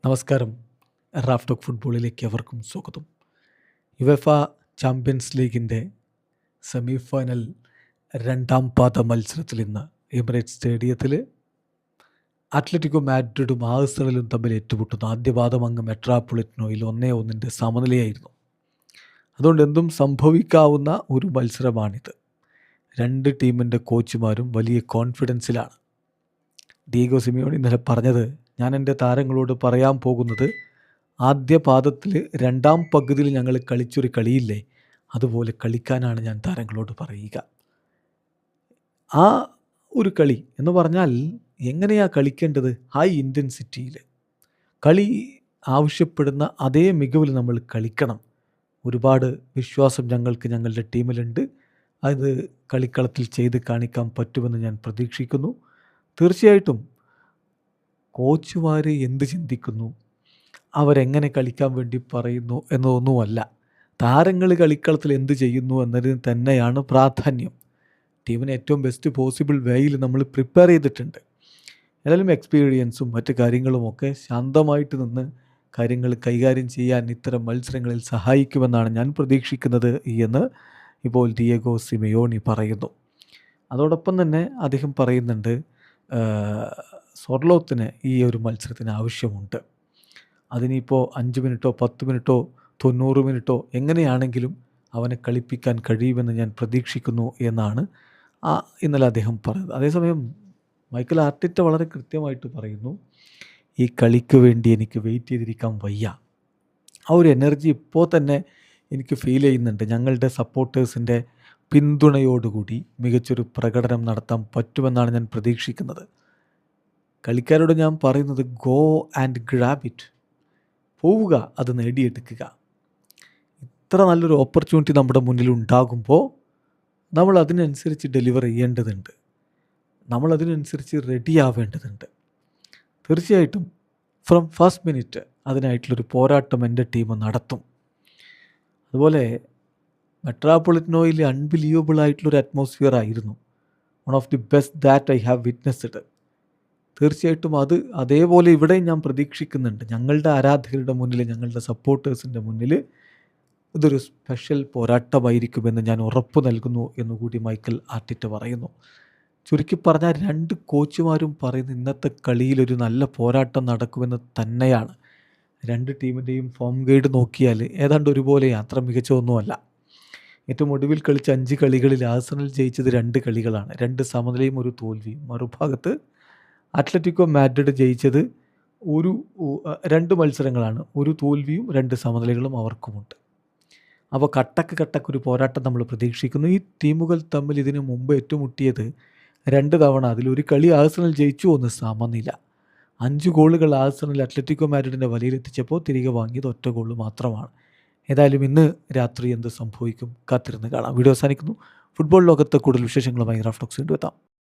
നമസ്കാരം. Raf talk ഫുട്ബോളിലേക്ക് അവർക്കും സ്വാഗതം. യുവേഫ ചാമ്പ്യൻസ് ലീഗിൻ്റെ സെമി ഫൈനൽ രണ്ടാം പാദ മത്സരത്തിൽ ഇന്ന് എമിറേറ്റ്സ് സ്റ്റേഡിയത്തിൽ അത്ലറ്റിക്കോ മാഡ്രിഡും ആഴ്സണലും തമ്മിൽ ഏറ്റുമുട്ടുന്നു. ആദ്യ പാദം അങ്ങ് മെട്രോപൊളിറ്റനോയിൽ 1-1 സമനിലയായിരുന്നു. അതുകൊണ്ട് എന്തും സംഭവിക്കാവുന്ന ഒരു മത്സരമാണിത്. രണ്ട് ടീമിൻ്റെ കോച്ചുമാരും വലിയ കോൺഫിഡൻസിലാണ്. ഡിയേഗോ സിമിയോണി ഇന്നലെ പറഞ്ഞത്, ഞാൻ എൻ്റെ താരങ്ങളോട് പറയാൻ പോകുന്നത്, ആദ്യ പാദത്തിൽ രണ്ടാം പകുതിയിൽ ഞങ്ങൾ കളിച്ചൊരു കളിയില്ലേ, അതുപോലെ കളിക്കാനാണ് ഞാൻ താരങ്ങളോട് പറയുക. ആ ഒരു കളി എന്ന് പറഞ്ഞാൽ എങ്ങനെയാണ് കളിക്കേണ്ടത്? ഹൈ ഇൻറ്റൻസിറ്റിയിൽ കളി ആവശ്യപ്പെടുന്ന അതേ മികവിൽ നമ്മൾ കളിക്കണം. ഒരുപാട് വിശ്വാസം ഞങ്ങളുടെ ടീമിലുണ്ട്. അത് കളിക്കളത്തിൽ ചെയ്ത് കാണിക്കാൻ പറ്റുമെന്ന് ഞാൻ പ്രതീക്ഷിക്കുന്നു. തീർച്ചയായിട്ടും കോച്ചുമാർ എന്ത് ചിന്തിക്കുന്നു, അവരെങ്ങനെ കളിക്കാൻ വേണ്ടി പറയുന്നു എന്നതൊന്നുമല്ല. താരങ്ങൾ കളിക്കളത്തിൽ എന്ത് ചെയ്യുന്നു എന്നതിന് തന്നെയാണ് പ്രാധാന്യം. ടീമിന് ഏറ്റവും ബെസ്റ്റ് പോസിബിൾ വേയിൽ നമ്മൾ പ്രിപ്പയർ ചെയ്തിട്ടുണ്ട്. ഏതായാലും എക്സ്പീരിയൻസും മറ്റു കാര്യങ്ങളുമൊക്കെ ശാന്തമായിട്ട് നിന്ന് കാര്യങ്ങൾ കൈകാര്യം ചെയ്യാൻ ഇത്തരം മത്സരങ്ങളിൽ സഹായിക്കുമെന്നാണ് ഞാൻ പ്രതീക്ഷിക്കുന്നത് എന്ന് ഇപ്പോൾ ഡിയേഗോ സിമിയോണി പറയുന്നു. അതോടൊപ്പം തന്നെ അദ്ദേഹം പറയുന്നുണ്ട്, സൊർലോത്തിന് ഈ ഒരു മത്സരത്തിന് ആവശ്യമുണ്ട്. അതിനിപ്പോൾ 5 മിനിറ്റോ 10 മിനിറ്റോ 90 മിനിറ്റോ എങ്ങനെയാണെങ്കിലും അവനെ കളിപ്പിക്കാൻ കഴിയുമെന്ന് ഞാൻ പ്രതീക്ഷിക്കുന്നു എന്നാണ് ഇന്നലെ അദ്ദേഹം പറഞ്ഞത്. അതേസമയം മൈക്കൽ ആർട്ടിറ്റ വളരെ കൃത്യമായിട്ട് പറയുന്നു, ഈ കളിക്ക് വേണ്ടി എനിക്ക് വെയിറ്റ് ചെയ്തിരിക്കാൻ വയ്യ. ആ ഒരു എനർജി ഇപ്പോൾ തന്നെ എനിക്ക് ഫീൽ ചെയ്യുന്നുണ്ട്. ഞങ്ങളുടെ സപ്പോർട്ടേഴ്സിൻ്റെ പിന്തുണയോടുകൂടി മികച്ചൊരു പ്രകടനം നടത്താൻ പറ്റുമെന്നാണ് ഞാൻ പ്രതീക്ഷിക്കുന്നത്. കളിക്കാരോട് ഞാൻ പറയുന്നത്, ഗോ ആൻഡ് ഗ്രാബ് ഇറ്റ്, പോവുക, അത് നേടിയെടുക്കുക. ഇത്ര നല്ലൊരു ഓപ്പർച്യൂണിറ്റി നമ്മുടെ മുന്നിൽ ഉണ്ടാകുമ്പോൾ നമ്മൾ അതിനനുസരിച്ച് ഡെലിവർ ചെയ്യേണ്ടതുണ്ട്. നമ്മളതിനനുസരിച്ച് റെഡി ആവേണ്ടതുണ്ട്. തീർച്ചയായിട്ടും ഫ്രം ഫസ്റ്റ് മിനിറ്റ് അതിനായിട്ടുള്ളൊരു പോരാട്ടം എൻ്റെ ടീം നടത്തും. അതുപോലെ മെട്രോപൊളിറ്റനോയിൽ അൺബിലീവബിൾ ആയിട്ടുള്ളൊരു അറ്റ്മോസ്ഫിയർ ആയിരുന്നു. One of the best that I have witnessed. തീർച്ചയായിട്ടും അത് അതേപോലെ ഇവിടെയും ഞാൻ പ്രതീക്ഷിക്കുന്നുണ്ട്. ഞങ്ങളുടെ ആരാധകരുടെ മുന്നിൽ, ഞങ്ങളുടെ സപ്പോർട്ടേഴ്സിൻ്റെ മുന്നിൽ ഇതൊരു സ്പെഷ്യൽ പോരാട്ടമായിരിക്കുമെന്ന് ഞാൻ ഉറപ്പ് നൽകുന്നു എന്നുകൂടി മൈക്കൽ ആർട്ടിറ്റ പറയുന്നു. ചുരുക്കി പറഞ്ഞാൽ രണ്ട് കോച്ചുമാരും പറയുന്ന ഇന്നത്തെ കളിയിലൊരു നല്ല പോരാട്ടം നടക്കുമെന്ന് തന്നെയാണ്. രണ്ട് ടീമിൻ്റെയും ഫോം ഗൈഡ് നോക്കിയാൽ ഏതാണ്ട് ഒരുപോലെയാണ്, അത്ര മികച്ചൊന്നുമല്ല. ഏറ്റവും ഒടുവിൽ കളിച്ച 5 കളികളിൽ ആഴ്സണൽ ജയിച്ചത് 2 കളികളാണ്. 2 സമനിലയും 1 തോൽവിയും. മറുഭാഗത്ത് അത്ലറ്റിക്കോ മാഡ്രിഡ് ജയിച്ചത് 2 മത്സരങ്ങളാണ്. 1 തോൽവിയും 2 സമനിലകളും അവർക്കുമുണ്ട്. അപ്പോൾ കട്ടക്കൊരു പോരാട്ടം നമ്മൾ പ്രതീക്ഷിക്കുന്നു. ഈ ടീമുകൾ തമ്മിൽ ഇതിനു മുമ്പ് ഏറ്റുമുട്ടിയത് 2 തവണ. അതിലൊരു കളി ആഴ്സണൽ ജയിച്ചു, 1 സമനില. 5 ഗോളുകൾ ആഴ്സണൽ അത്ലറ്റിക്കോ മാഡ്രിഡിൻ്റെ വലയിലെത്തിച്ചപ്പോൾ തിരികെ വാങ്ങിയത് 1 ഗോൾ മാത്രമാണ്. ഏതായാലും ഇന്ന് രാത്രി എന്ത് സംഭവിക്കും കാത്തിരുന്ന് കാണാം. വീഡിയോ അവസാനിക്കുന്നു. ഫുട്ബോൾ ലോകത്തെ കൂടുതൽ വിശേഷങ്ങളുമായി റാഫ് ടോക്സ് വീണ്ടും എത്താം.